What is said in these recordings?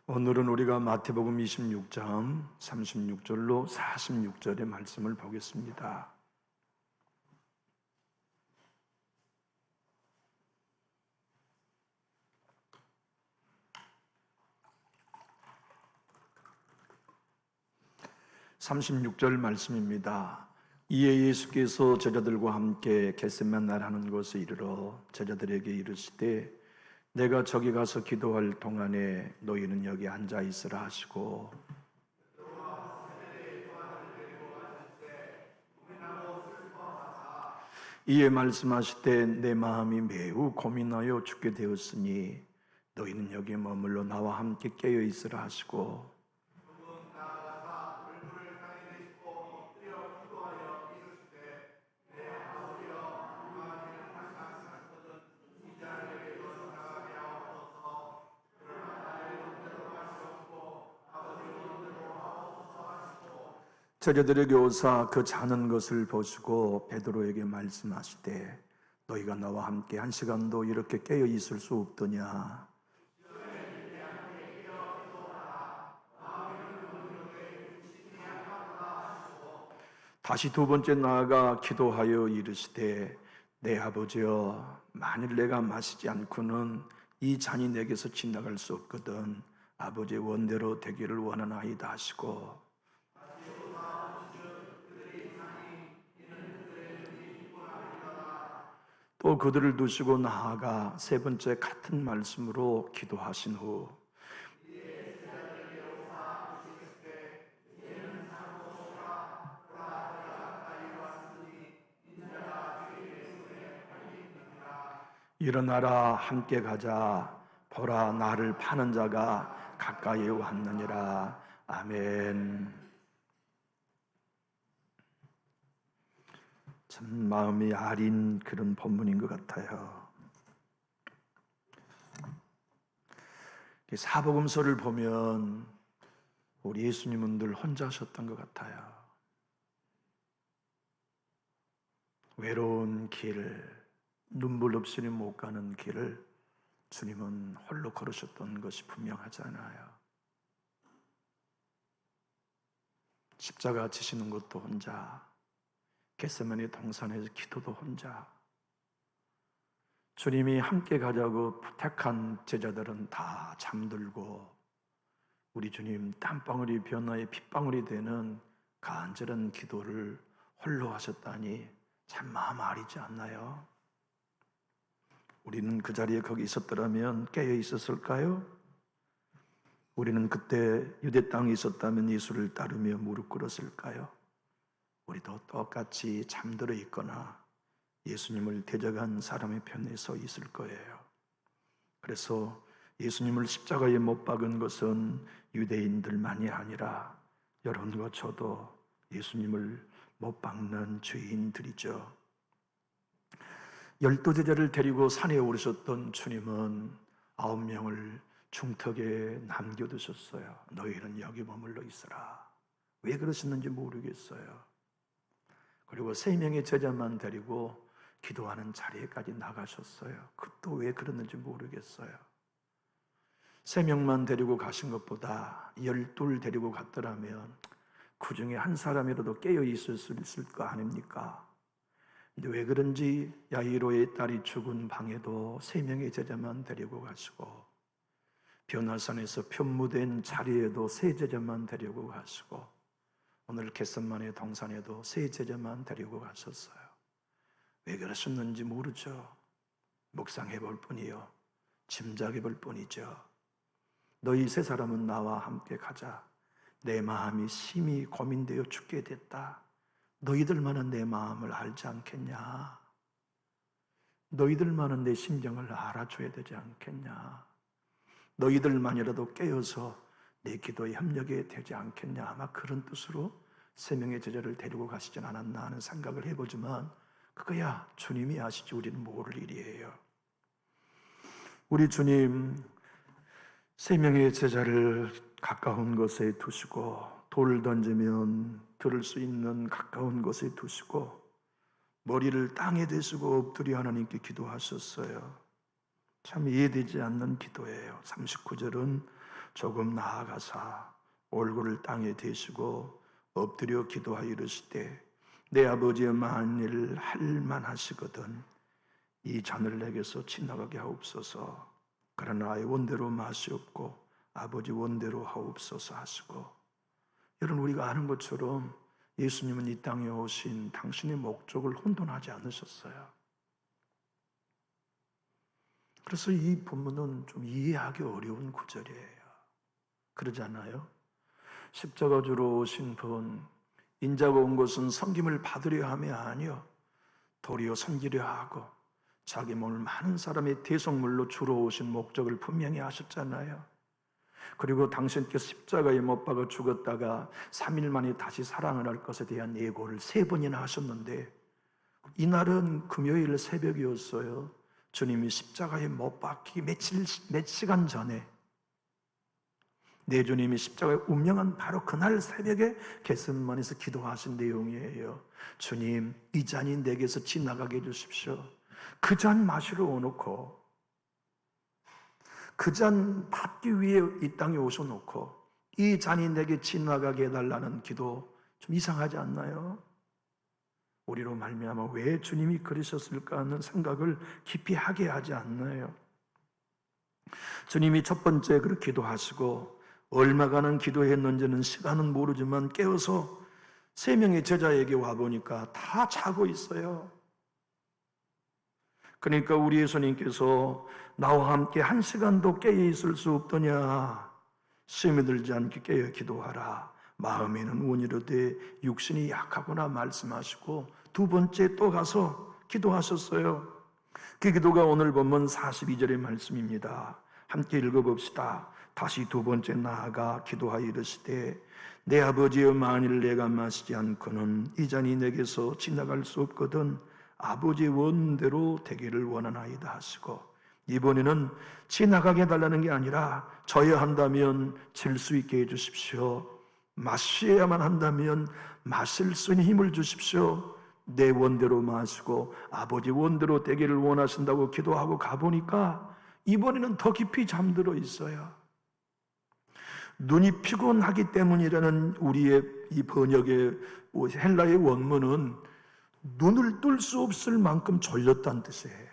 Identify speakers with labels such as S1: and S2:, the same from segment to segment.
S1: 오늘은 우리가 마태복음 26장 36절로 46절의 말씀을 보겠습니다. (36절) 말씀입니다. 이에 예수께서 제자들과 함께 겟세마네라는 곳에 이르러 제자들에게 이르시되 내가 저기 가서 기도할 동안에 너희는 여기 앉아 있으라 하시고, 이에 말씀하시되 내 마음이 매우 고민하여 죽게 되었으니 너희는 여기 머물러 나와 함께 깨어 있으라 하시고, 제자들에게 오사 그 자는 것을 보시고 베드로에게 말씀하시되 너희가 나와 함께 한 시간도 이렇게 깨어 있을 수 없더냐. 다시 두 번째 나아가 기도하여 이르시되 내 아버지여, 만일 내가 마시지 않고는 이 잔이 내게서 지나갈 수 없거든 아버지의 원대로 되기를 원하나이다 하시고, 또 그들을 두시고 나아가 세 번째 같은 말씀으로 기도하신 후 일어나라 함께 가자, 보라 나를 파는 자가 가까이 왔느니라. 아멘. 참 마음이 아린 그런 본문인 것 같아요. 사복음서를 보면 우리 예수님은 늘 혼자 하셨던 것 같아요. 외로운 길, 눈물 없이는 못 가는 길을 주님은 홀로 걸으셨던 것이 분명하잖아요. 십자가 지시는 것도 혼자, 겟세마네 동산에서 기도도 혼자. 주님이 함께 가자고 부탁한 제자들은 다 잠들고 우리 주님 땀방울이 변화의 핏방울이 되는 간절한 기도를 홀로 하셨다니 참 마음 아리지 않나요? 우리는 그 자리에 거기 있었더라면 깨어 있었을까요? 우리는 그때 유대 땅에 있었다면 예수를 따르며 무릎 꿇었을까요? 우리도 똑같이 잠들어 있거나 예수님을 대적한 사람의 편에 서 있을 거예요. 그래서 예수님을 십자가에 못 박은 것은 유대인들만이 아니라 여러분과 저도 예수님을 못 박는 죄인들이죠. 12 제자를 데리고 산에 오르셨던 주님은 9명을 중턱에 남겨두셨어요. 너희는 여기 머물러 있으라. 왜 그러셨는지 모르겠어요. 그리고 3명의 제자만 데리고 기도하는 자리에까지 나가셨어요. 그것도 왜 그랬는지 모르겠어요. 3명만 데리고 가신 것보다 12 데리고 갔더라면 그 중에 한 사람이라도 깨어 있을 수 있을 거 아닙니까? 근데 왜 그런지 야이로의 딸이 죽은 방에도 3명의 제자만 데리고 가시고, 변화산에서 편무된 자리에도 3 제자만 데리고 가시고, 오늘 겟세마네 동산에도 3 제자만 데리고 가셨어요. 왜 그러셨는지 모르죠. 묵상해 볼 뿐이요, 짐작해 볼 뿐이죠. 너희 3 사람은 나와 함께 가자. 내 마음이 심히 고민되어 죽게 됐다. 너희들만은 내 마음을 알지 않겠냐? 너희들만은 내 심정을 알아줘야 되지 않겠냐? 너희들만이라도 깨어서 내 기도에 협력해야 되지 않겠냐? 아마 그런 뜻으로 3명의 제자를 데리고 가시진 않았나 하는 생각을 해보지만 그거야 주님이 아시지 우리는 모를 일이에요. 우리 주님 3명의 제자를 가까운 곳에 두시고, 돌 던지면 들을 수 있는 가까운 곳에 두시고, 머리를 땅에 대시고 엎드려 하나님께 기도하셨어요. 참 이해되지 않는 기도예요. 39절은 조금 나아가사 얼굴을 땅에 대시고 엎드려 기도하여 이르시되 내 아버지여 만일 할만하시거든 이 잔을 내게서 지나가게 하옵소서. 그러나 아의 원대로 마시옵고 아버지 원대로 하옵소서 하시고, 여러분 우리가 아는 것처럼 예수님은 이 땅에 오신 당신의 목적을 혼돈하지 않으셨어요. 그래서 이 본문은 좀 이해하기 어려운 구절이에요. 그러잖아요. 십자가 주로 오신 분, 인자가 온 것은 섬김을 받으려 함이 아니요 도리어 섬기려 하고 자기 몸을 많은 사람의 대속물로 주러 오신 목적을 분명히 하셨잖아요. 그리고 당신께서 십자가에 못 박아 죽었다가 3일 만에 다시 살아날 것에 대한 예고를 3번이나 하셨는데, 이날은 금요일 새벽이었어요. 주님이 십자가에 못 박히기 몇 시간 전에 내 주님이 십자가에 운명한 바로 그날 새벽에 겟세마네에서 기도하신 내용이에요. 주님, 이 잔이 내게서 지나가게 해주십시오. 그 잔 마시러 오놓고, 그 잔 받기 위해 이 땅에 오셔놓고 이 잔이 내게 지나가게 해달라는 기도 좀 이상하지 않나요? 우리로 말미암아 왜 주님이 그러셨을까 하는 생각을 깊이 하게 하지 않나요? 주님이 첫 번째 그렇게 기도하시고 얼마간은 기도했는지는 시간은 모르지만 깨어서 3명의 제자에게 와보니까 다 자고 있어요. 그러니까 우리 예수님께서 나와 함께 1시간도 깨어 있을 수 없더냐, 시험에 들지 않게 깨어 기도하라, 마음에는 원이로되 육신이 약하구나 말씀하시고 2번째 또 가서 기도하셨어요. 그 기도가 오늘 본문 42절의 말씀입니다. 함께 읽어봅시다. 다시 2번째 나아가 기도하여 이르시되 내 아버지여 만일 내가 마시지 않고는 이 잔이 내게서 지나갈 수 없거든 아버지의 원대로 되기를 원하나이다 하시고, 이번에는 지나가게 해달라는 게 아니라 져야 한다면 질 수 있게 해주십시오. 마셔야만 한다면 마실 수 있는 힘을 주십시오. 내 원대로 마시고 아버지 원대로 되기를 원하신다고 기도하고 가보니까 이번에는 더 깊이 잠들어 있어요. 눈이 피곤하기 때문이라는 우리의 이 번역의 헬라의 원문은 눈을 뜰 수 없을 만큼 졸렸다는 뜻이에요.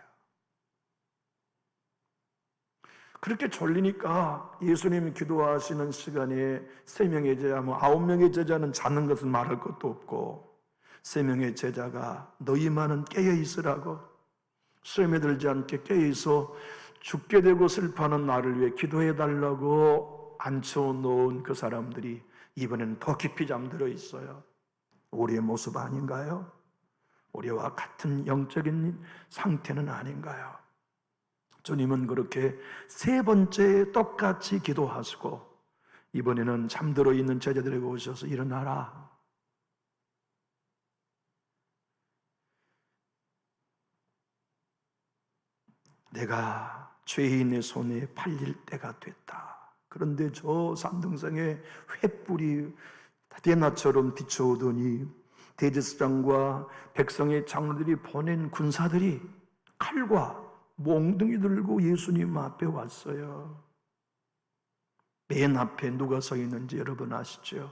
S1: 그렇게 졸리니까 예수님이 기도하시는 시간에 3명의 제자, 9명의 제자는 자는 것은 말할 것도 없고 3명의 제자가 너희만은 깨어 있으라고, 시험에 들지 않게 깨어 있어 죽게 되고 슬퍼하는 나를 위해 기도해 달라고 앉혀놓은 그 사람들이 이번에는 더 깊이 잠들어 있어요. 우리의 모습 아닌가요? 우리와 같은 영적인 상태는 아닌가요? 주님은 그렇게 3번째 똑같이 기도하시고 이번에는 잠들어 있는 제자들에게 오셔서 일어나라, 내가 죄인의 손에 팔릴 때가 됐다. 그런데 저 산등성에 횃불이 대낮처럼 비춰오더니 대제사장과 백성의 장로들이 보낸 군사들이 칼과 몽둥이 들고 예수님 앞에 왔어요. 맨 앞에 누가 서 있는지 여러분 아시죠?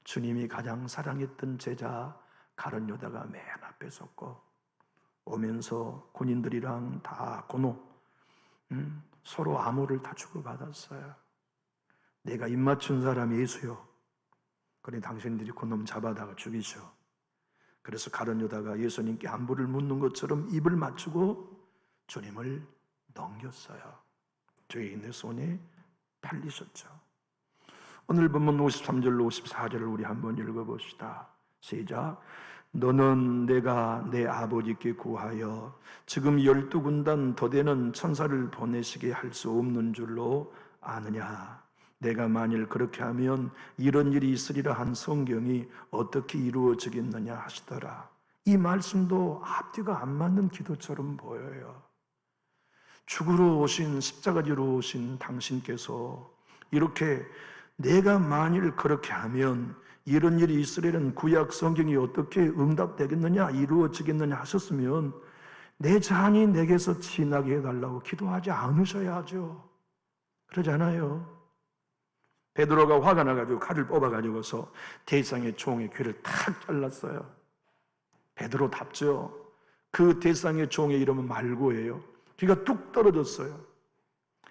S1: 주님이 가장 사랑했던 제자 가룟 유다가 맨 앞에 섰고, 오면서 군인들이랑 다 고노, 서로 암호를 다 주고받았어요. 내가 입맞춘 사람이 예수요, 그러니 당신들이 그놈 잡아다가 죽이셔. 그래서 가룟 유다가 예수님께 안부를 묻는 것처럼 입을 맞추고 주님을 넘겼어요. 죄인의 손에 팔리셨죠. 오늘 본문 53절로 54절을 우리 한번 읽어봅시다. 시작. 너는 내가 내 아버지께 구하여 지금 12군단 더 되는 천사를 보내시게 할 수 없는 줄로 아느냐? 내가 만일 그렇게 하면 이런 일이 있으리라 한 성경이 어떻게 이루어지겠느냐 하시더라. 이 말씀도 앞뒤가 안 맞는 기도처럼 보여요. 죽으러 오신, 십자가지로 오신 당신께서 이렇게 내가 만일 그렇게 하면 이런 일이 있으리라는 구약 성경이 어떻게 응답되겠느냐, 이루어지겠느냐 하셨으면 내 잔이 내게서 지나게 해달라고 기도하지 않으셔야죠. 그러잖아요. 베드로가 화가 나가지고 칼을 뽑아가지고서 대상의 종의 귀를 탁 잘랐어요. 베드로답죠. 그 대상의 종의 이름은 말고예요. 귀가 뚝 떨어졌어요.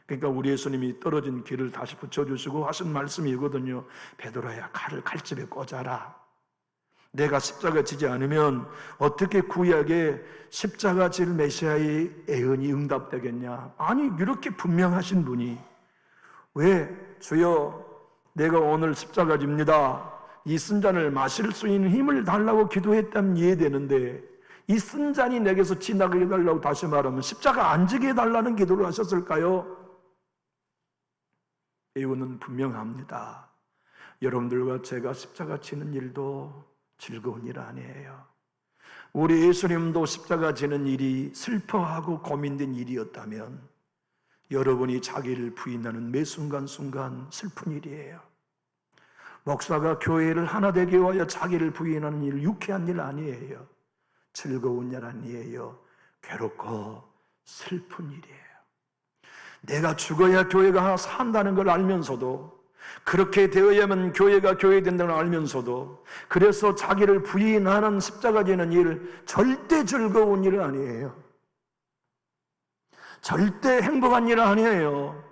S1: 그러니까 우리 예수님이 떨어진 귀를 다시 붙여주시고 하신 말씀이거든요. 베드로야, 칼을 칼집에 꽂아라. 내가 십자가 지지 않으면 어떻게 구약에 십자가 질 메시아의 예언이 응답되겠냐. 아니, 이렇게 분명하신 분이 왜 주여 내가 오늘 십자가 집니다, 이 쓴 잔을 마실 수 있는 힘을 달라고 기도했다면 이해되는데, 이 쓴 잔이 내게서 지나가게 해달라고, 다시 말하면 십자가 안 지게 해달라는 기도를 하셨을까요? 이유는 분명합니다. 여러분들과 제가 십자가 지는 일도 즐거운 일 아니에요. 우리 예수님도 십자가 지는 일이 슬퍼하고 고민된 일이었다면 여러분이 자기를 부인하는 매 순간순간 슬픈 일이에요. 목사가 교회를 하나 되게 위하여 자기를 부인하는 일, 유쾌한 일 아니에요. 즐거운 일 아니에요. 괴롭고 슬픈 일이에요. 내가 죽어야 교회가 산다는 걸 알면서도, 그렇게 되어야만 교회가 교회된다는 걸 알면서도, 그래서 자기를 부인하는 십자가 지는 일, 절대 즐거운 일은 아니에요. 절대 행복한 일은 아니에요.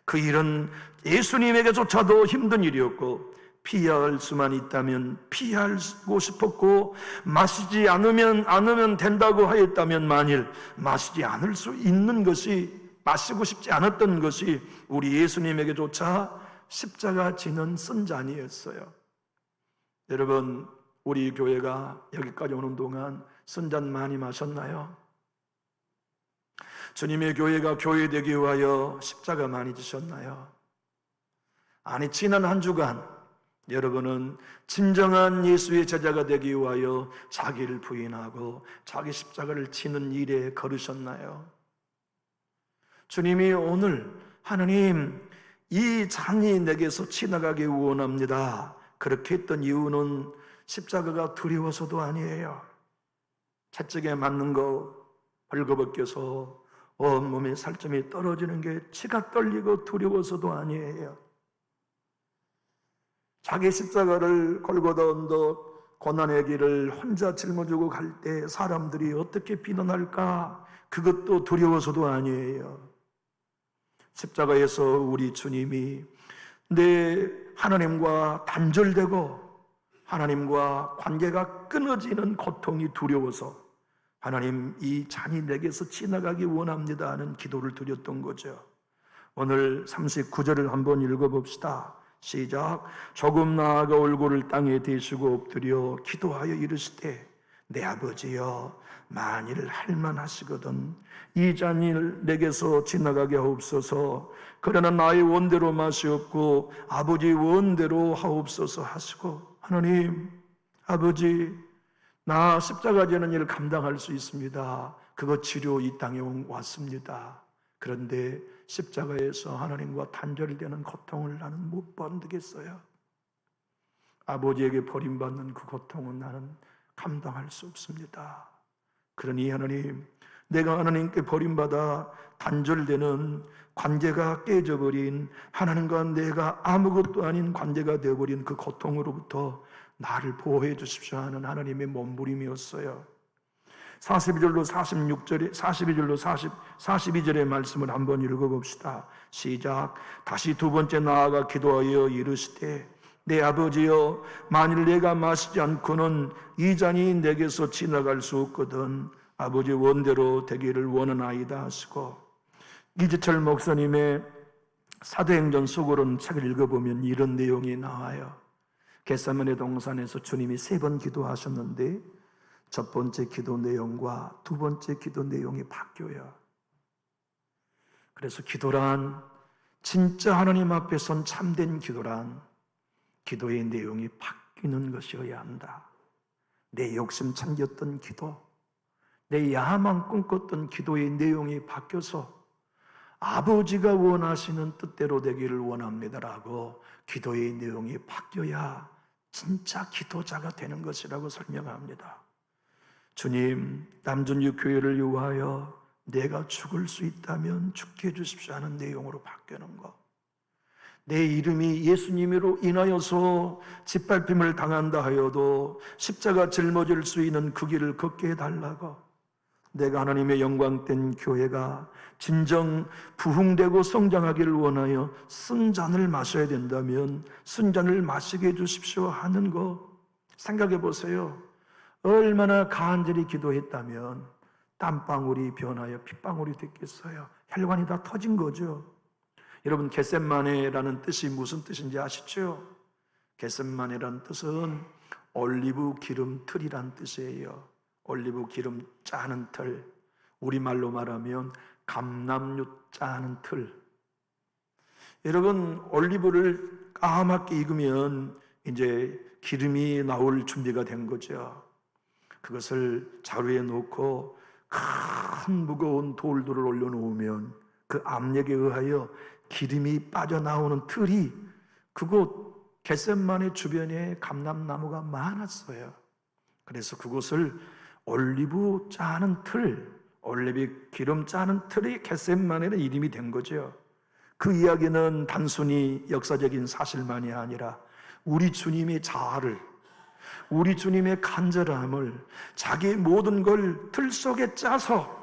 S1: 그 일은 예수님에게조차도 힘든 일이었고, 피할 수만 있다면 피하고 싶었고, 마시지 않으면 된다고 하였다면, 만일 마시지 않을 수 있는 것이, 마시고 싶지 않았던 것이 우리 예수님에게조차 십자가 지는 쓴 잔이었어요. 여러분, 우리 교회가 여기까지 오는 동안 쓴 잔 많이 마셨나요? 주님의 교회가 교회되기 위하여 십자가 많이 지셨나요? 아니, 지난 한 주간 여러분은 진정한 예수의 제자가 되기 위하여 자기를 부인하고 자기 십자가를 지는 일에 걸으셨나요? 주님이 오늘, 하나님, 이 잔이 내게서 지나가기 원합니다, 그렇게 했던 이유는 십자가가 두려워서도 아니에요. 채찍에 맞는 거 벌거벗겨서 온몸에 살점이 떨어지는 게 치가 떨리고 두려워서도 아니에요. 자기 십자가를 골고다 언덕 고난의 길을 혼자 짊어지고 갈 때 사람들이 어떻게 비난할까, 그것도 두려워서도 아니에요. 십자가에서 우리 주님이 내 하나님과 단절되고 하나님과 관계가 끊어지는 고통이 두려워서, 하나님, 이 잔이 내게서 지나가기 원합니다 하는 기도를 드렸던 거죠. 오늘 39절을 한번 읽어봅시다. 시작. 조금 나아가 얼굴을 땅에 대시고 엎드려 기도하여 이르시되, 내 아버지여, 만일 할만하시거든 이 잔이 내게서 지나가게 하옵소서. 그러나 나의 원대로 마시옵고 아버지 원대로 하옵소서 하시고, 하나님, 아버지, 나 십자가 지는 일을 감당할 수 있습니다. 그거 치료 이 땅에 왔습니다. 그런데 십자가에서 하나님과 단절되는 고통을 나는 못 견디겠어요. 아버지에게 버림받는 그 고통은 나는 감당할 수 없습니다. 그러니 하나님, 내가 하나님께 버림받아 단절되는, 관계가 깨져버린, 하나님과 내가 아무것도 아닌 관계가 되어버린 그 고통으로부터 나를 보호해 주십시오 하는 하나님의 몸부림이었어요. 42절로 46절에 42절로 42절의 말씀을 한번 읽어봅시다. 시작. 다시 두 번째 나아가 기도하여 이르시되, 내 아버지여, 만일 내가 마시지 않고는 이 잔이 내게서 지나갈 수 없거든 아버지 원대로 되기를 원하나이다 하시고, 이지철 목사님의 사도행전 속으로는 책을 읽어보면 이런 내용이 나와요. 겟세마네 동산에서 주님이 3번 기도하셨는데 첫 번째 기도 내용과 두 번째 기도 내용이 바뀌어요. 그래서 기도란, 진짜 하나님 앞에 선 참된 기도란 기도의 내용이 바뀌는 것이어야 한다. 내 욕심 챙겼던 기도, 내 야망 꿈꿨던 기도의 내용이 바뀌어서 아버지가 원하시는 뜻대로 되기를 원합니다라고 기도의 내용이 바뀌어야 진짜 기도자가 되는 것이라고 설명합니다. 주님, 남준유 교회를 위하여 내가 죽을 수 있다면 죽게 해주십시오 하는 내용으로 바뀌는 것, 내 이름이 예수님으로 인하여서 짓밟힘을 당한다 하여도 십자가 짊어질 수 있는 그 길을 걷게 해달라고, 내가 하나님의 영광된 교회가 진정 부흥되고 성장하기를 원하여 쓴 잔을 마셔야 된다면 쓴 잔을 마시게 해주십시오 하는 거 생각해 보세요. 얼마나 간절히 기도했다면 땀방울이 변하여 핏방울이 됐겠어요. 혈관이 다 터진 거죠. 여러분, 겟셋마네라는 뜻이 무슨 뜻인지 아시죠? 겟셋마네라는 뜻은 올리브 기름 틀이란 뜻이에요. 올리브 기름 짜는 틀, 우리말로 말하면 감람유 짜는 틀. 여러분, 올리브를 까맣게 익으면 이제 기름이 나올 준비가 된 거죠. 그것을 자루에 놓고 큰 무거운 돌들을 올려놓으면 그 압력에 의하여 기름이 빠져나오는 틀이, 그곳 겟셋마네 주변에 감람나무가 많았어요. 그래서 그곳을 올리브 짜는 틀, 올리브 기름 짜는 틀이 겟셋마네는 이름이 된 거죠. 그 이야기는 단순히 역사적인 사실만이 아니라 우리 주님의 자아를, 우리 주님의 간절함을, 자기의 모든 걸 틀 속에 짜서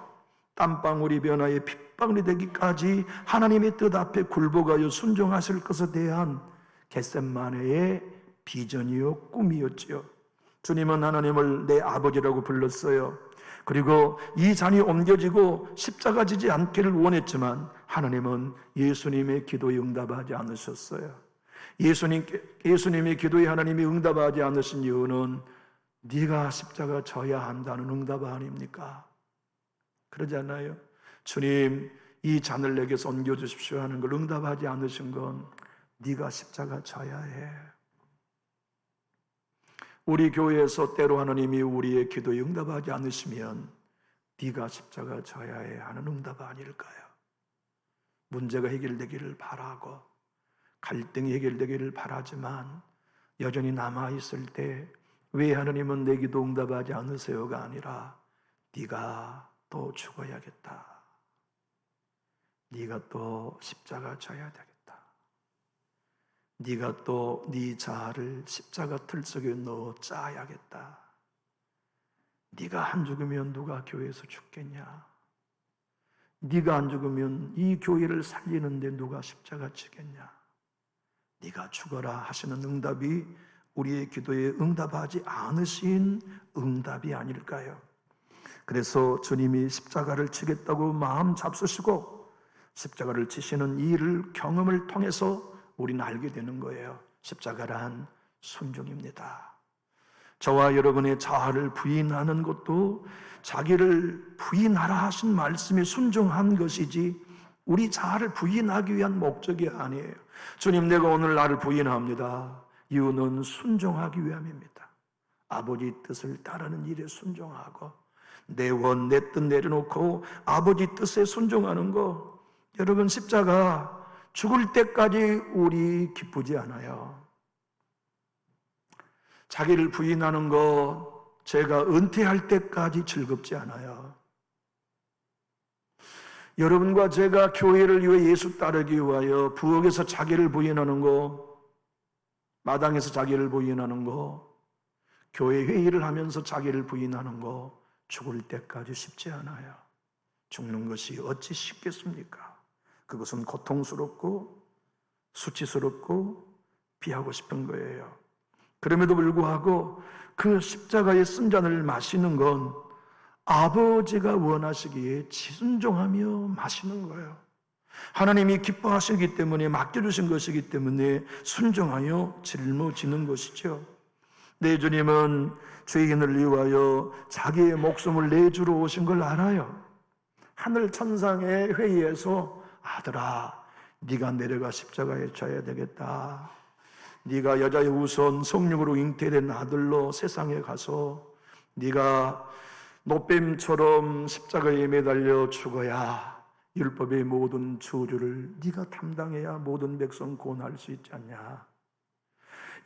S1: 땀방울이 변하여 핏방울이 되기까지 하나님의 뜻 앞에 굴복하여 순종하실 것에 대한 겟셋마네의 비전이요 꿈이었지요. 주님은 하나님을 내 아버지라고 불렀어요. 그리고 이 잔이 옮겨지고 십자가 지지 않기를 원했지만 하나님은 예수님의 기도에 응답하지 않으셨어요. 예수님의 기도에 하나님이 응답하지 않으신 이유는 네가 십자가 져야 한다는 응답 아닙니까? 그러지 않아요? 주님, 이 잔을 내게서 옮겨주십시오 하는 걸 응답하지 않으신 건 네가 십자가 져야 해. 우리 교회에서 때로 하나님이 우리의 기도에 응답하지 않으시면 네가 십자가 져야 해 하는 응답 아닐까요? 문제가 해결되기를 바라고 갈등이 해결되기를 바라지만 여전히 남아있을 때 왜 하나님은 내 기도 응답하지 않으세요가 아니라 네가 또 죽어야겠다, 네가 또 십자가 져야 되겠다, 네가 또 네 자아를 십자가 틀 속에 넣어 짜야겠다, 네가 안 죽으면 누가 교회에서 죽겠냐, 네가 안 죽으면 이 교회를 살리는데 누가 십자가 지겠냐, 네가 죽어라 하시는 응답이 우리의 기도에 응답하지 않으신 응답이 아닐까요? 그래서 주님이 십자가를 지겠다고 마음 잡수시고 십자가를 지시는 이 일을 경험을 통해서 우리는 알게 되는 거예요. 십자가란 순종입니다. 저와 여러분의 자아를 부인하는 것도 자기를 부인하라 하신 말씀에 순종한 것이지 우리 자아를 부인하기 위한 목적이 아니에요. 주님, 내가 오늘 나를 부인합니다. 이유는 순종하기 위함입니다. 아버지 뜻을 따르는 일에 순종하고 내 원, 내 뜻 내려놓고 아버지 뜻에 순종하는 거, 여러분, 십자가 죽을 때까지 우리 기쁘지 않아요. 자기를 부인하는 거 제가 은퇴할 때까지 즐겁지 않아요. 여러분과 제가 교회를 위해 예수 따르기 위하여 부엌에서 자기를 부인하는 거, 마당에서 자기를 부인하는 거, 교회 회의를 하면서 자기를 부인하는 거 죽을 때까지 쉽지 않아요. 죽는 것이 어찌 쉽겠습니까? 그것은 고통스럽고 수치스럽고 비하고 싶은 거예요. 그럼에도 불구하고 그 십자가의 쓴 잔을 마시는 건 아버지가 원하시기에 순종하며 마시는 거예요. 하나님이 기뻐하시기 때문에 맡겨주신 것이기 때문에 순종하여 짊어지는 것이죠. 내 주님은 죄인을 위하여 자기의 목숨을 내주러 오신 걸 알아요. 하늘 천상의 회의에서 아들아, 네가 내려가 십자가에 져야 되겠다. 네가 여자의 우선 성령으로 잉태된 아들로 세상에 가서 네가 노뱀처럼 십자가에 매달려 죽어야 율법의 모든 저주를 네가 담당해야 모든 백성 구원할 수 있지 않냐.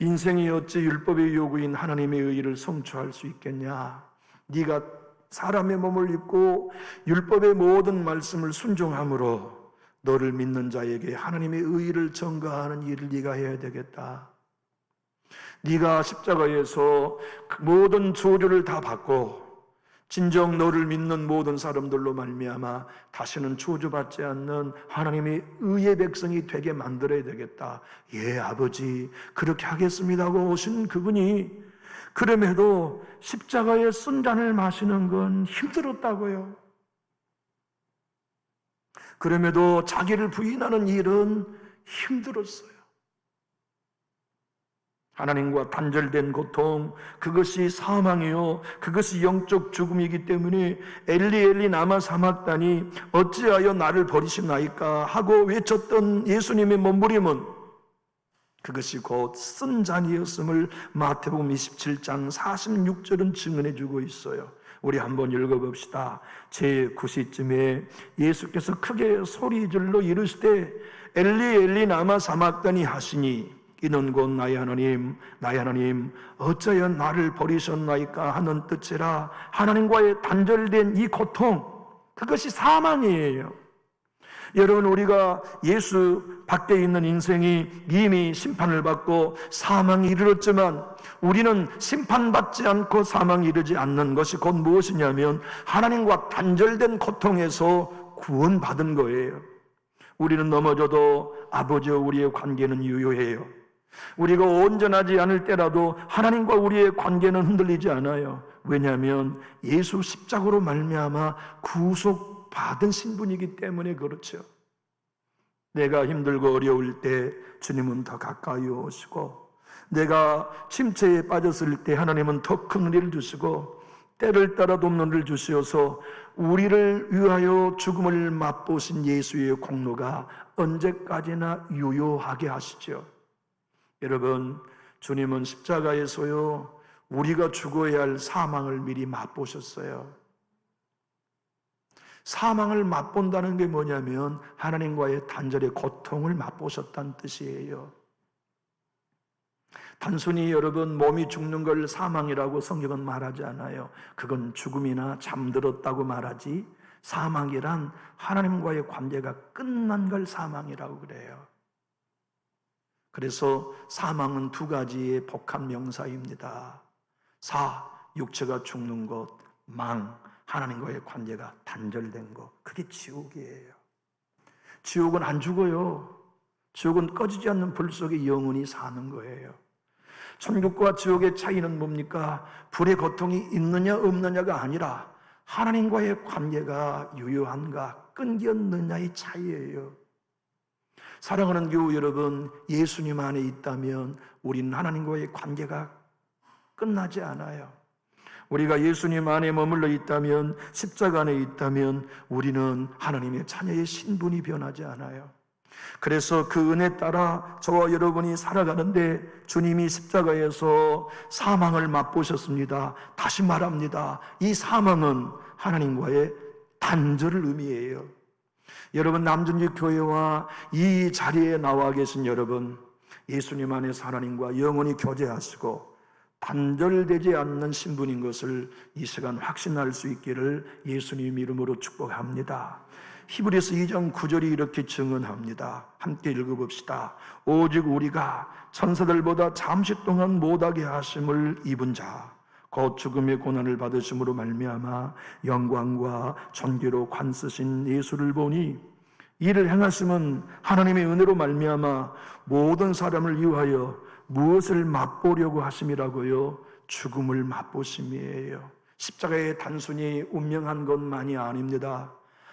S1: 인생이 어찌 율법의 요구인 하나님의 의의를 성취할 수 있겠냐. 네가 사람의 몸을 입고 율법의 모든 말씀을 순종함으로 너를 믿는 자에게 하나님의 의의를 전가하는 일을 네가 해야 되겠다. 네가 십자가에서 모든 저주를 다 받고 진정 너를 믿는 모든 사람들로 말미암아 다시는 저주받지 않는 하나님의 의의 백성이 되게 만들어야 되겠다. 예, 아버지, 그렇게 하겠습니다 하고 오신 그분이 그럼에도 십자가의 쓴잔을 마시는 건 힘들었다고요. 그럼에도 자기를 부인하는 일은 힘들었어요. 하나님과 단절된 고통, 그것이 사망이요, 그것이 영적 죽음이기 때문에 엘리 엘리 라마 사막다니 어찌하여 나를 버리시나이까 하고 외쳤던 예수님의 몸부림은 그것이 곧 쓴 잔이었음을 마태복음 27장 46절은 증언해 주고 있어요. 우리 한번 읽어봅시다. 제9시쯤에 예수께서 크게 소리질러 이르시되 엘리 엘리 라마 사막다니 하시니 이는 곧 나의 하나님 어찌하여 나를 버리셨나이까 하는 뜻이라. 하나님과의 단절된 이 고통, 그것이 사망이에요. 여러분, 우리가 예수 밖에 있는 인생이 이미 심판을 받고 사망에 이르렀지만 우리는 심판받지 않고 사망에 이르지 않는 것이 곧 무엇이냐면 하나님과 단절된 고통에서 구원받은 거예요. 우리는 넘어져도 아버지와 우리의 관계는 유효해요. 우리가 온전하지 않을 때라도 하나님과 우리의 관계는 흔들리지 않아요. 왜냐하면 예수 십자가로 말미암아 구속받은 신분이기 때문에 그렇죠. 내가 힘들고 어려울 때 주님은 더 가까이 오시고, 내가 침체에 빠졌을 때 하나님은 더 큰 은혜를 주시고, 때를 따라 돕는 은혜를 주시어서 우리를 위하여 죽음을 맛보신 예수의 공로가 언제까지나 유효하게 하시죠. 여러분, 주님은 십자가에서요, 우리가 죽어야 할 사망을 미리 맛보셨어요. 사망을 맛본다는 게 뭐냐면 하나님과의 단절의 고통을 맛보셨다는 뜻이에요. 단순히 여러분 몸이 죽는 걸 사망이라고 성경은 말하지 않아요. 그건 죽음이나 잠들었다고 말하지, 사망이란 하나님과의 관계가 끝난 걸 사망이라고 그래요. 그래서 사망은 두 가지의 복합 명사입니다. 사, 육체가 죽는 것, 망, 하나님과의 관계가 단절된 것, 그게 지옥이에요. 지옥은 안 죽어요. 지옥은 꺼지지 않는 불 속에 영원히 사는 거예요. 천국과 지옥의 차이는 뭡니까? 불의 고통이 있느냐 없느냐가 아니라 하나님과의 관계가 유효한가 끊겼느냐의 차이예요. 사랑하는 교우 여러분, 예수님 안에 있다면 우리는 하나님과의 관계가 끝나지 않아요. 우리가 예수님 안에 머물러 있다면, 십자가 안에 있다면 우리는 하나님의 자녀의 신분이 변하지 않아요. 그래서 그 은혜 따라 저와 여러분이 살아가는데 주님이 십자가에서 사망을 맛보셨습니다. 다시 말합니다. 이 사망은 하나님과의 단절을 의미해요. 여러분, 남준지 교회와 이 자리에 나와 계신 여러분, 예수님 안에서 하나님과 영원히 교제하시고 단절되지 않는 신분인 것을 이 시간 확신할 수 있기를 예수님 이름으로 축복합니다. 히브리서 2장 9절이 이렇게 증언합니다. 함께 읽어봅시다. 오직 우리가 천사들보다 잠시 동안 못하게 하심을 입은 자, 곧 죽음의 고난을 받으심으로 말미암아 영광과 존귀로 관쓰신 예수를 보니, 이를 행하심은 하나님의 은혜로 말미암아 모든 사람을 위하여 무엇을 맛보려고 하심이라고요? 죽음을 맛보심이에요. 십자가에 단순히 운명한 것만이 아닙니다.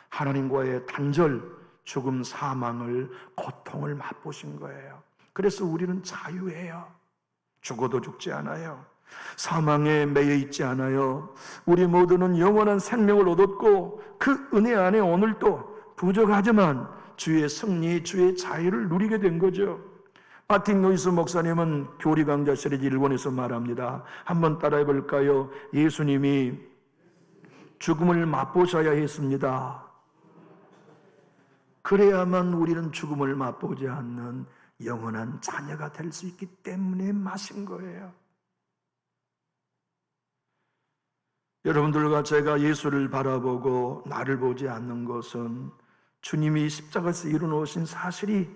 S1: 하나님과의 단절, 죽음, 사망을, 고통을 맛보신 거예요. 그래서 우리는 자유해요. 죽어도 죽지 않아요. 사망에 매여 있지 않아요. 우리 모두는 영원한 생명을 얻었고 그 은혜 안에 오늘도 부족하지만 주의 승리, 주의 자유를 누리게 된 거죠. 마틴 루이스 목사님은 교리 강좌 시리즈 일본에서 말합니다. 한번 따라해 볼까요? 예수님이 죽음을 맛보셔야 했습니다. 그래야만 우리는 죽음을 맛보지 않는 영원한 자녀가 될 수 있기 때문에 마신 거예요. 여러분들과 제가 예수를 바라보고 나를 보지 않는 것은 주님이 십자가에서 이루어놓으신 사실이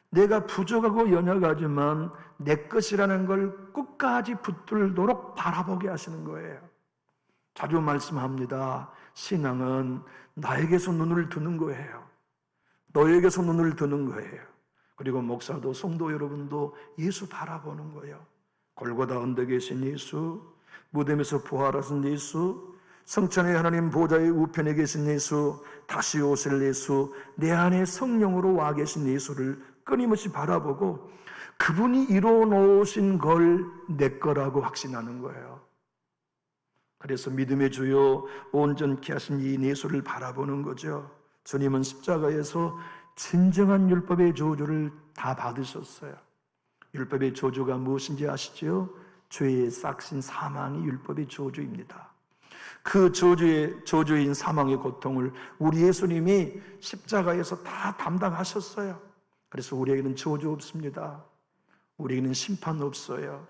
S1: 내가 부족하고 연약하지만 내 것이라는 걸 끝까지 붙들도록 바라보게 하시는 거예요. 자주 말씀합니다. 신앙은 나에게서 눈을 드는 거예요. 너에게서 눈을 드는 거예요. 그리고 목사도 성도 여러분도 예수 바라보는 거예요. 골고다 언덕에 계신 예수, 무덤에서 부활하신 예수, 성천의 하나님 보좌의 우편에 계신 예수, 다시 오실 예수, 내 안에 성령으로 와 계신 예수를 끊임없이 바라보고 그분이 이루어 놓으신 걸 내 거라고 확신하는 거예요. 그래서 믿음의 주요 온전케 하신 이 예수를 바라보는 거죠. 주님은 십자가에서 진정한 율법의 저주를 다 받으셨어요. 율법의 저주가 무엇인지 아시죠? 죄의 싹신 사망이 율법의 저주입니다. 그 저주인 사망의 고통을 우리 예수님이 십자가에서 다 담당하셨어요. 그래서 우리에게는 저주 없습니다. 우리에게는 심판 없어요.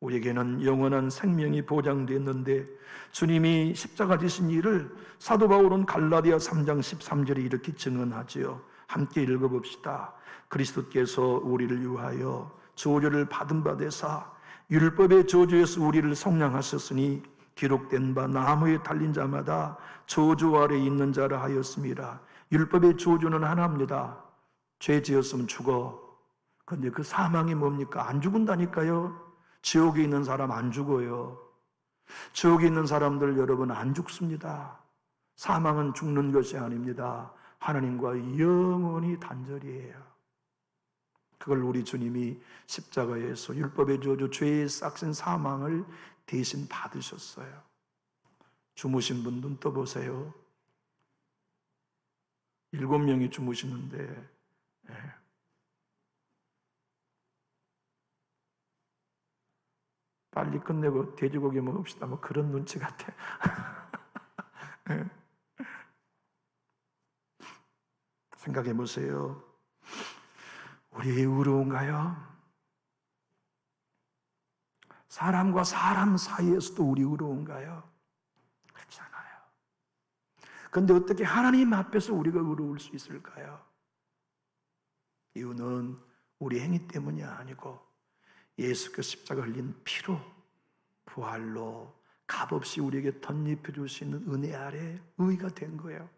S1: 우리에게는 영원한 생명이 보장됐는데 주님이 십자가 지신 일을 사도 바울은 갈라디아 3장 13절에 이렇게 증언하지요. 함께 읽어봅시다. 그리스도께서 우리를 위하여 저주를 받은 바 되사 율법의 저주에서 우리를 속량하셨으니 기록된 바 나무에 달린 자마다 저주 아래 있는 자라 하였습니다. 율법의 저주는 하나입니다. 죄 지었으면 죽어. 그런데 그 사망이 뭡니까? 안 죽은다니까요. 지옥에 있는 사람 안 죽어요. 지옥에 있는 사람들 여러분 안 죽습니다. 사망은 죽는 것이 아닙니다. 하나님과 영원히 단절이에요. 그걸 우리 주님이 십자가에서 율법의 저주, 죄의 싹신 사망을 대신 받으셨어요. 주무신 분 눈 떠보세요. 7명이 주무시는데 빨리 끝내고 돼지고기 먹읍시다. 뭐 그런 눈치 같아. 생각해 보세요. 우리 의로운가요? 사람과 사람 사이에서도 우리 의로운가요? 그렇지 않아요. 그런데 어떻게 하나님 앞에서 우리가 의로울 수 있을까요? 이유는 우리 행위 때문이 아니고 예수께서 십자가 흘린 피로 부활로 값없이 우리에게 덧입혀 주시는 은혜 아래 의가 된 거예요.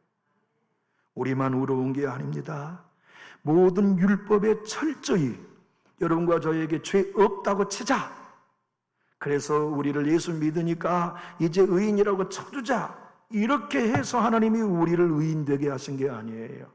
S1: 우리만 의로운 게 아닙니다. 모든 율법에 철저히 여러분과 저에게 죄 없다고 치자. 그래서 우리를 예수 믿으니까 이제 의인이라고 쳐주자. 이렇게 해서 하나님이 우리를 의인 되게 하신 게 아니에요.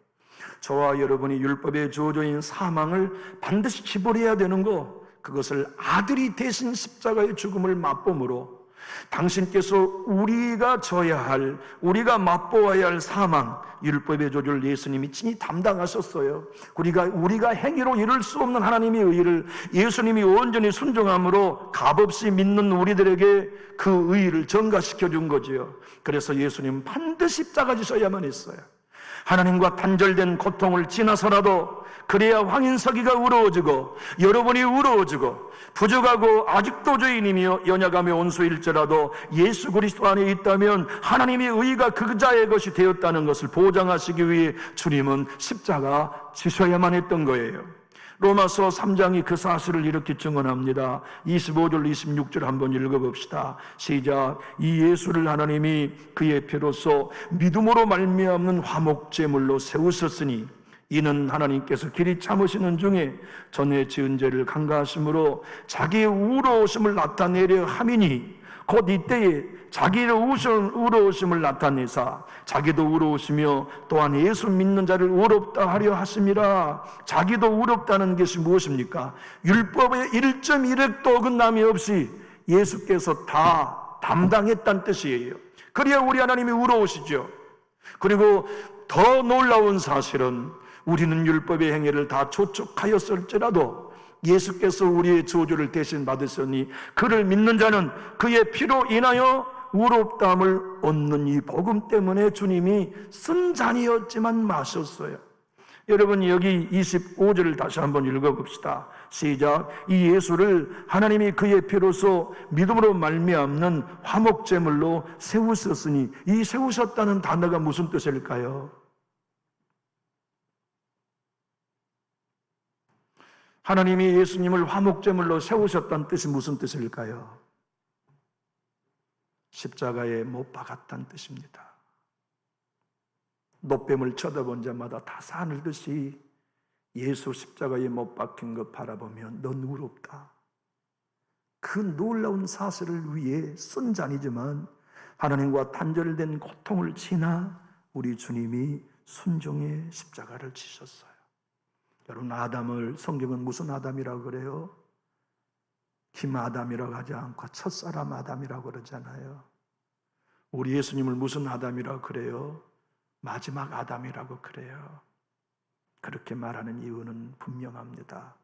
S1: 저와 여러분이 율법의 저주인 사망을 반드시 지불해야 되는 거, 그것을 아들이 대신 십자가의 죽음을 맛봄으로 당신께서 우리가 져야 할, 우리가 맛보아야 할 사망, 율법의 저주를 예수님이 친히 담당하셨어요. 우리가 행위로 이룰 수 없는 하나님의 의를 예수님이 온전히 순종함으로 값없이 믿는 우리들에게 그 의를 전가시켜 준 거지요. 그래서 예수님은 반드시 십자가 지셔야만 했어요. 하나님과 단절된 고통을 지나서라도 그래야 황인석이가 의로워지고 여러분이 의로워지고 부족하고 아직도 죄인이며 연약하며 온수일지라도 예수 그리스도 안에 있다면 하나님의 의가 그 자의 것이 되었다는 것을 보장하시기 위해 주님은 십자가 지셔야만 했던 거예요. 로마서 3장이 그 사실을 이렇게 증언합니다. 25절 26절 한번 읽어봅시다. 시작. 이 예수를 하나님이 그의 피로써 믿음으로 말미암는 화목제물로 세우셨으니 이는 하나님께서 길이 참으시는 중에 전에 지은 죄를 간과하심으로 자기의 의로우심을 나타내려 함이니 곧 이때에 자기의 의로우심을 나타내사 자기도 의로우시며 또한 예수 믿는 자를 의롭다 하려 하심이라. 자기도 의롭다는 것이 무엇입니까? 율법의 1.1획도 어긋남이 없이 예수께서 다 담당했다는 뜻이에요. 그래야 우리 하나님이 의로우시죠. 그리고 더 놀라운 사실은 우리는 율법의 행위를 다 조촉하였을지라도 예수께서 우리의 저주를 대신 받으셨니 그를 믿는 자는 그의 피로 인하여 의롭다함을 얻는 이 복음 때문에 주님이 쓴 잔이었지만 마셨어요. 여러분 여기 25절을 다시 한번 읽어봅시다. 시작. 이 예수를 하나님이 그의 피로써 믿음으로 말미암는 화목제물로 세우셨으니 이 세우셨다는 단어가 무슨 뜻일까요? 하나님이 예수님을 화목제물로 세우셨다는 뜻이 무슨 뜻일까요? 십자가에 못 박았다는 뜻입니다. 노뱀을 쳐다본 자마다 다 사늘듯이 예수 십자가에 못 박힌 것 바라보면 너 누구롭다. 그 놀라운 사실을 위해 쓴 잔이지만 하나님과 단절된 고통을 지나 우리 주님이 순종의 십자가를 지셨어요. 여러분, 아담을 성경은 무슨 아담이라고 그래요? 김아담이라고 하지 않고 첫사람 아담이라고 그러잖아요. 우리 예수님을 무슨 아담이라고 그래요? 마지막 아담이라고 그래요. 그렇게 말하는 이유는 분명합니다.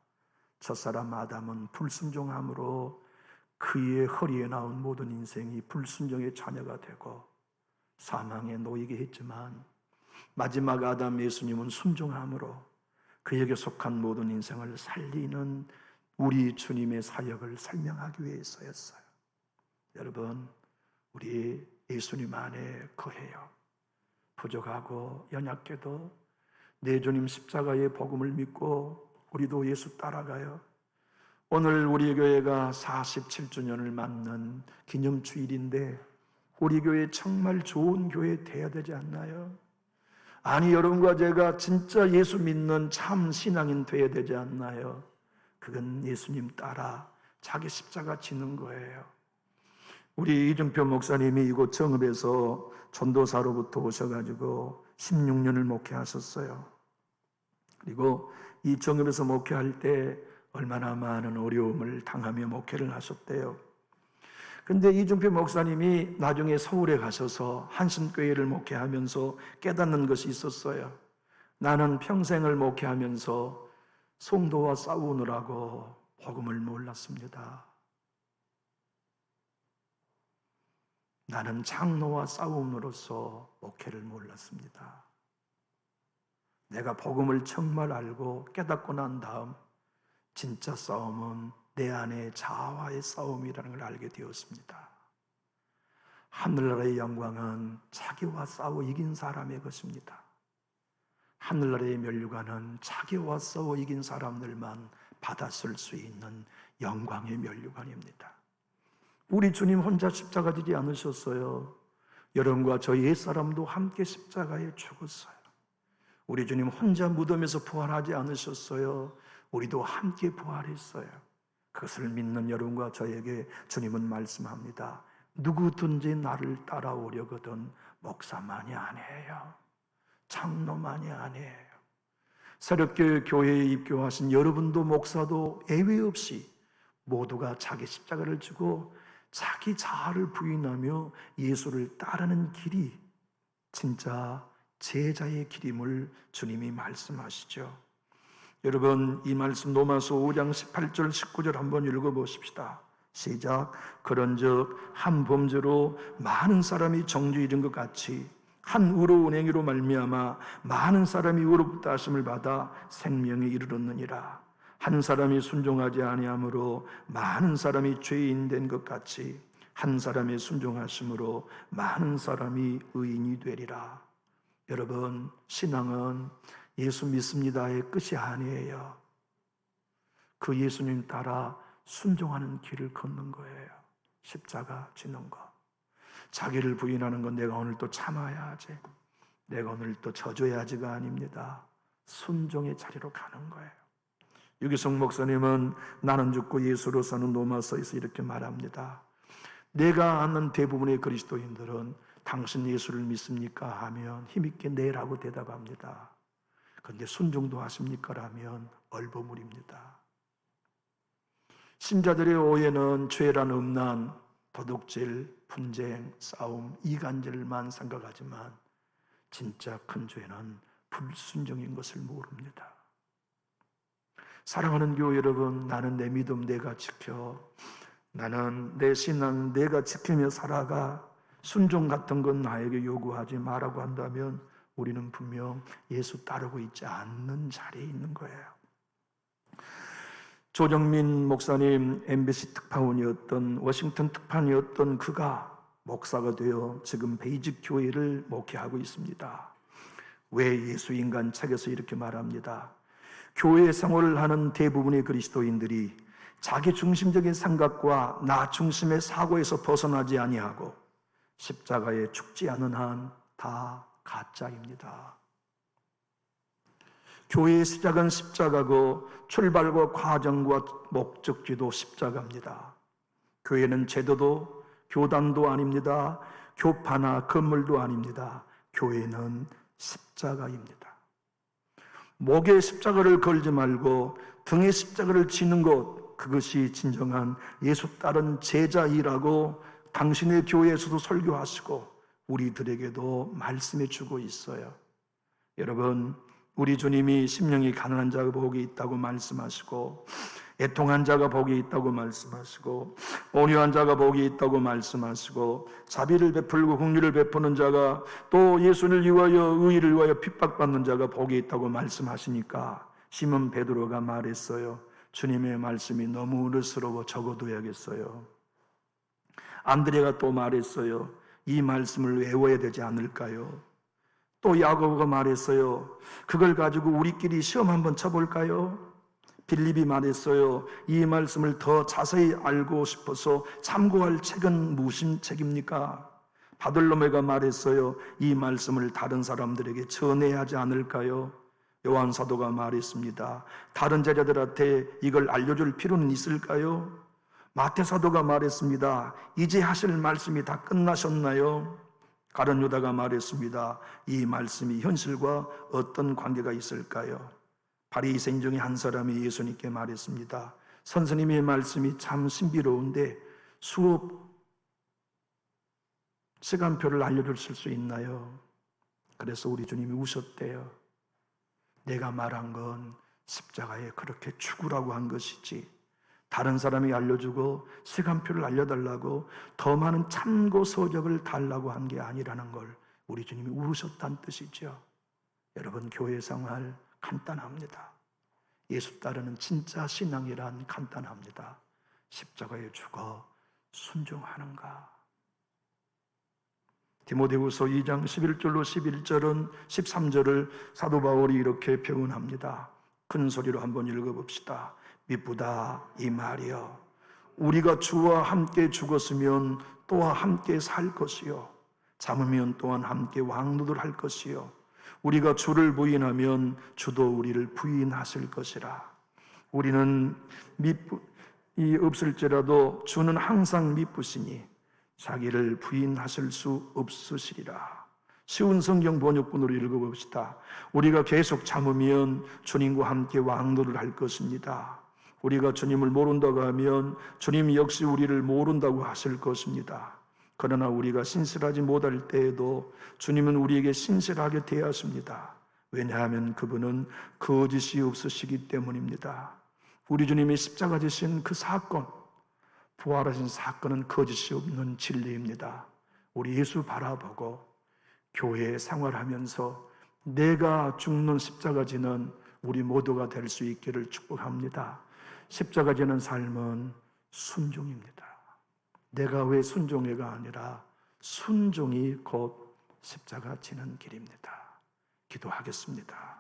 S1: 첫사람 아담은 불순종함으로 그의 허리에 나온 모든 인생이 불순종의 자녀가 되고 사망에 놓이게 했지만, 마지막 아담 예수님은 순종함으로 그에게 속한 모든 인생을 살리는 우리 주님의 사역을 설명하기 위해서였어요. 여러분, 우리 예수님 안에 거해요. 부족하고 연약해도 내 주님 십자가의 복음을 믿고 우리도 예수 따라가요. 오늘 우리 교회가 47주년을 맞는 기념주일인데 우리 교회 정말 좋은 교회 돼야 되지 않나요? 아니, 여러분과 제가 진짜 예수 믿는 참 신앙인 돼야 되지 않나요? 그건 예수님 따라 자기 십자가 지는 거예요. 우리 이중표 목사님이 이곳 정읍에서 전도사로부터 오셔가지고 16년을 목회하셨어요. 그리고 이 정읍에서 목회할 때 얼마나 많은 어려움을 당하며 목회를 하셨대요. 근데 이중표 목사님이 나중에 서울에 가셔서 한신교회를 목회하면서 깨닫는 것이 있었어요. 나는 평생을 목회하면서 성도와 싸우느라고 복음을 몰랐습니다. 나는 장로와 싸움으로써 목회를 몰랐습니다. 내가 복음을 정말 알고 깨닫고 난 다음 진짜 싸움은 내 안에 자아와의 싸움이라는 걸 알게 되었습니다. 하늘나라의 영광은 자기와 싸워 이긴 사람의 것입니다. 하늘나라의 면류관은 자기와 싸워 이긴 사람들만 받았을 수 있는 영광의 면류관입니다. 우리 주님 혼자 십자가 지지 않으셨어요. 여러분과 저희 옛사람도 함께 십자가에 죽었어요. 우리 주님 혼자 무덤에서 부활하지 않으셨어요. 우리도 함께 부활했어요. 그것을 믿는 여러분과 저에게 주님은 말씀합니다. 누구든지 나를 따라오려거든 목사만이 아니에요. 장로만이 아니에요. 새롭게 교회에 입교하신 여러분도 목사도 예외 없이 모두가 자기 십자가를 지고 자기 자아를 부인하며 예수를 따르는 길이 진짜 제자의 길임을 주님이 말씀하시죠. 여러분, 이 말씀 로마서 5장 18절 19절 한번 읽어보십시다. 시작. 그런즉 한 범죄로 많은 사람이 정죄 이른 것 같이 한 의로운 행위로 말미암아 많은 사람이 의롭다 하심을 받아 생명에 이르렀느니라. 한 사람이 순종하지 아니함으로 많은 사람이 죄인 된 것 같이 한 사람의 순종하심으로 많은 사람이 의인이 되리라. 여러분, 신앙은 예수 믿습니다의 끝이 아니에요. 그 예수님 따라 순종하는 길을 걷는 거예요. 십자가 지는 거. 자기를 부인하는 건 내가 오늘 또 참아야지, 내가 오늘 또 져줘야지가 아닙니다. 순종의 자리로 가는 거예요. 유기성 목사님은 나는 죽고 예수로 사는 로마서에서 이렇게 말합니다. 내가 아는 대부분의 그리스도인들은 당신 예수를 믿습니까? 하면 힘있게 네라고 대답합니다. 그런데 순종도 하십니까? 라면 얼버무립니다. 신자들의 오해는 죄란 음란, 도둑질, 분쟁, 싸움, 이간질만 생각하지만 진짜 큰 죄는 불순종인 것을 모릅니다. 사랑하는 교회 여러분, 나는 내 믿음 내가 지켜, 나는 내 신앙 내가 지키며 살아가, 순종 같은 건 나에게 요구하지 마라고 한다면 우리는 분명 예수 따르고 있지 않는 자리에 있는 거예요. 조정민 목사님, MBC 특파원이었던, 워싱턴 특파원이었던 그가 목사가 되어 지금 베이직 교회를 목회하고 있습니다. 왜 예수인간 책에서 이렇게 말합니다. 교회 생활을 하는 대부분의 그리스도인들이 자기 중심적인 생각과 나 중심의 사고에서 벗어나지 아니하고 십자가에 죽지 않은 한 다 가짜입니다. 교회의 시작은 십자가고 출발과 과정과 목적지도 십자가입니다. 교회는 제도도 교단도 아닙니다. 교파나 건물도 아닙니다. 교회는 십자가입니다. 목에 십자가를 걸지 말고 등에 십자가를 지는 것, 그것이 진정한 예수 따른 제자이라고 당신의 교회에서도 설교하시고 우리들에게도 말씀해 주고 있어요. 여러분, 우리 주님이 심령이 가난한 자가 복이 있다고 말씀하시고 애통한 자가 복이 있다고 말씀하시고 온유한 자가 복이 있다고 말씀하시고 자비를 베풀고 긍휼을 베푸는 자가 또 예수를 위하여 의의를 위하여 핍박받는 자가 복이 있다고 말씀하시니까 시몬 베드로가 말했어요. 주님의 말씀이 너무 어르스러워 적어둬야겠어요. 안드레가 또 말했어요. 이 말씀을 외워야 되지 않을까요? 또 야고보가 말했어요. 그걸 가지고 우리끼리 시험 한번 쳐볼까요? 빌립이 말했어요. 이 말씀을 더 자세히 알고 싶어서 참고할 책은 무슨 책입니까? 바돌로메가 말했어요. 이 말씀을 다른 사람들에게 전해야 하지 않을까요? 요한 사도가 말했습니다. 다른 제자들한테 이걸 알려줄 필요는 있을까요? 마태 사도가 말했습니다. 이제 하실 말씀이 다 끝나셨나요? 가룟 유다가 말했습니다. 이 말씀이 현실과 어떤 관계가 있을까요? 바리새인 중에 한 사람이 예수님께 말했습니다. 선생님의 말씀이 참 신비로운데 수업 시간표를 알려주실 수 있나요? 그래서 우리 주님이 우셨대요. 내가 말한 건 십자가에 그렇게 죽으라고 한 것이지 다른 사람이 알려주고 시간표를 알려달라고 더 많은 참고 서적을 달라고 한 게 아니라는 걸 우리 주님이 우셨다는 뜻이죠. 여러분, 교회 생활 간단합니다. 예수 따르는 진짜 신앙이란 간단합니다. 십자가에 죽어 순종하는가. 디모데후서 2장 11절로 11절은 13절을 사도 바울이 이렇게 표현합니다. 큰 소리로 한번 읽어봅시다. 미쁘다 이 말이여 우리가 주와 함께 죽었으면 또한 함께 살 것이요 잠으면 또한 함께 왕노를 할 것이요 우리가 주를 부인하면 주도 우리를 부인하실 것이라. 우리는 미쁘이 없을지라도 주는 항상 미쁘시니 자기를 부인하실 수 없으시리라. 쉬운 성경 번역본으로 읽어봅시다. 우리가 계속 참으면 주님과 함께 왕노를 할 것입니다. 우리가 주님을 모른다고 하면 주님 역시 우리를 모른다고 하실 것입니다. 그러나 우리가 신실하지 못할 때에도 주님은 우리에게 신실하게 대하십니다. 왜냐하면 그분은 거짓이 없으시기 때문입니다. 우리 주님이 십자가 지신 그 사건, 부활하신 사건은 거짓이 없는 진리입니다. 우리 예수 바라보고 교회 생활하면서 내가 죽는 십자가 지는 우리 모두가 될 수 있기를 축복합니다. 십자가 지는 삶은 순종입니다. 내가 왜 순종해가 아니라 순종이 곧 십자가 지는 길입니다. 기도하겠습니다.